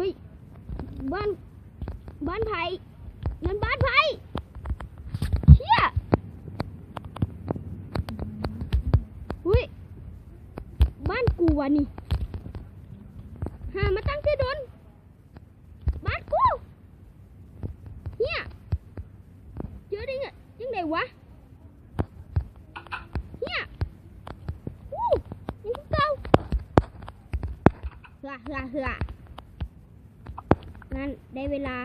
ฮ้ยบ้านไผ่นั่นบ้านไผ่เชี่ยเฮ้ยบ้านกูวะนี่หามาตั้งที่โดนบ้านกูเนี่ยเจอได้ไงยังไงวะเนี่ยยังเก่าเหือนั่นได้เวลา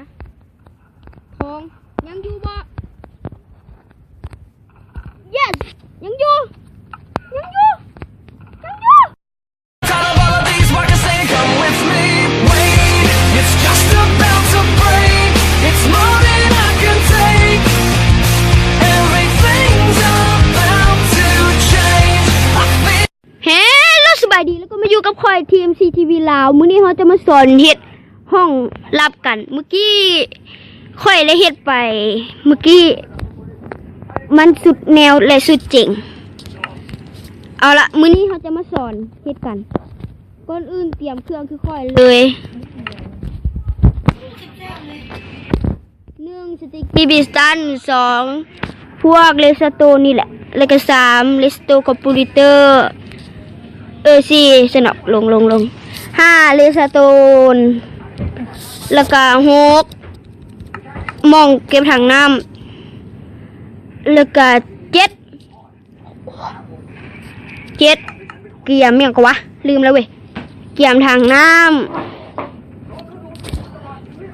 ทองยังอยู่บ่ yes ยังอยู่ สบายดีแล้วก็มาอยู่กับคอยทีม CTV ลาวมื้อนี้เขาจะมาสอนเฮ็ดห้องลับกันเมื่อกี้ค่อยได้เฮ็ดไปเมื่อกี้มันสุดแนวและสุดเจ๋งเอาละมื้อนี้เขาจะมาสอนเฮ็ดกันก่อนอื่นเตรียมเครื่องคือค่อยเลย1สติ๊กบีบิสตัน2พวกเลสโตนี่แหละแล้วก็3เลสโตคอมพิวเตอร์4สนับลง5เลสโตนแล้วก็6มองเก็บถังน้ำแล้วก็7เกียมอย่างกวะลืมแล้วเว้ยเกียมถังน้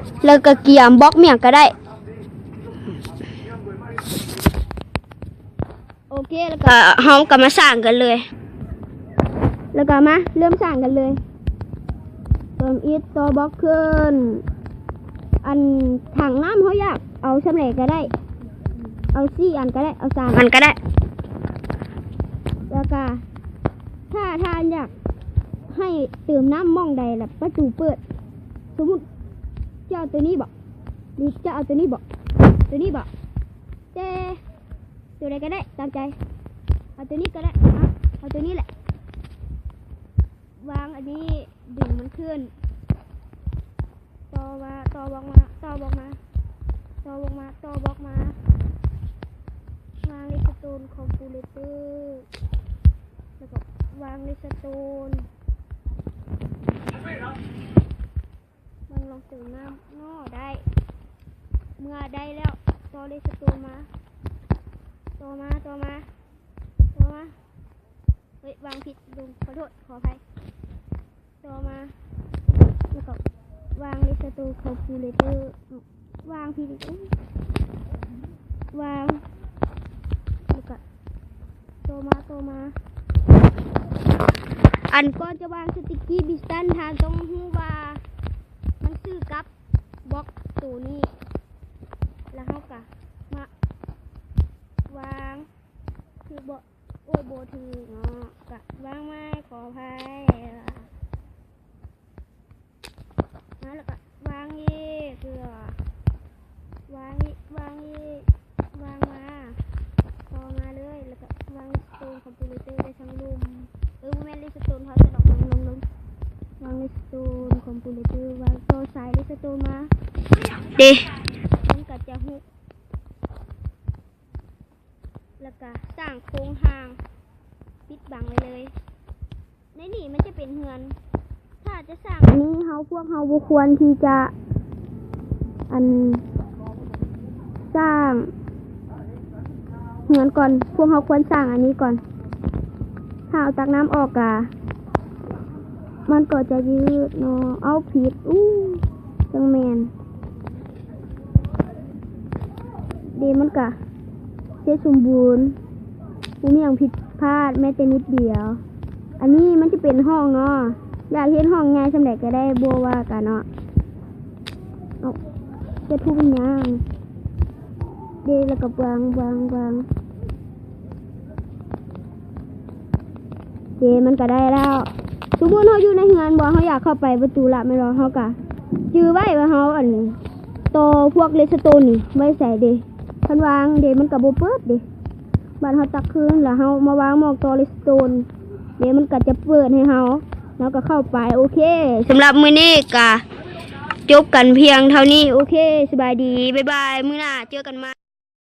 ำแล้วก็เกียมบล็อกเมียงก็ได้โอเคแล้วก็เฮาก็มาสร้างกันเลยแล้วก็มาเริ่มสร้างกันเลยเติมอิฐต่อบล็อกขึ้นอันถังน้ำเขาอยากเอาสำเร็จก็ได้เอา4 อันก็ได้เอา3 อันก็ได้แล้วก็ถ้าอยากให้เติมน้ำมองใดแบบประตูเปิดสมมุติจะเอาตัวนี้บอกหรือจะเอาตัวนี้บอกตัวใดก็ได้ตามใจเอาตัวนี้ก็ได้เอาตัวนี้แหละวางอันนี้ดึงมันขึ้นต่อบล็อกมาวางเลสโตนคอมพิวเตอร์แล้วก็วางเลสโตนมันลองเติมน้ำง้อได้เมื่อได้แล้วต่อเลสโตนมาเฮ้ยวางผิดลุงขอโทษขออภัยต่อมาแล้วก็วางเลสโตนคอมพิวเตอร์วางผิดวางแล้วก็ต่อมาอันก่อนจะวางสติ๊กกี้บิสตันทางต้องหูว่ามันซื้อกับบล็อกตัวนี้แล้วเขาก็มาวางคือโบถือเนาะกะวางไม้ขออภัยแล้วก็วางอีกเกลือวางมาพอมาเลยแล้วก็วางสโตนคอมพิวเตอร์ได้ทั้งลุมแม่นเลสโตนเขาจะลงวางเลสโตนคอมพิวเตอร์วางตัวสายเลสโตนมาดิมันก็จะหุบแล้วก็สร้างโครงหางปิดบังไว้เลยในนี่มันจะเป็นเฮือนถ้าจะสร้างอันนี้พวกเฮาบ่ควรที่จะสร้างเฮือนก่อนพวกเฮาควรสร้างอันนี้ก่อนถ้าเอาตักน้ำออกมันก็จะยืดเนาะเอาผิดจังแมนดีมันก็เสร็จสมบูรณ์ไม่มีอย่างผิดพลาดแม้แต่นิดเดียวอันนี้มันจะเป็นห้องเนาะอยากเห็นห้องไงสำเร็จก็ได้บัวว่ากันเนาะจะทุบย่างเดแล้วก็วางเดมันก็ได้แล้วสมมติเขาอยู่ในเฮือนบ่เขาอยากเข้าไปประตูละไม่รอเขากะจื้อไว้ว่าเขาโตพวกเลสโตนนี่ไว้ใส่เดคันวางเดมันกับโบเปิดเดบ้านเขาตักคืนแล้วเขามาวางหมอกโตเลสโตนเดมันก็จะเปิดให้เขาแล้วก็เข้าไปโอเคสำหรับมื้อนี้กะ จบกันเพียงเท่านี้โอเคสบายดีบ๊ายบายมื้อหน้าเจอกันใหม่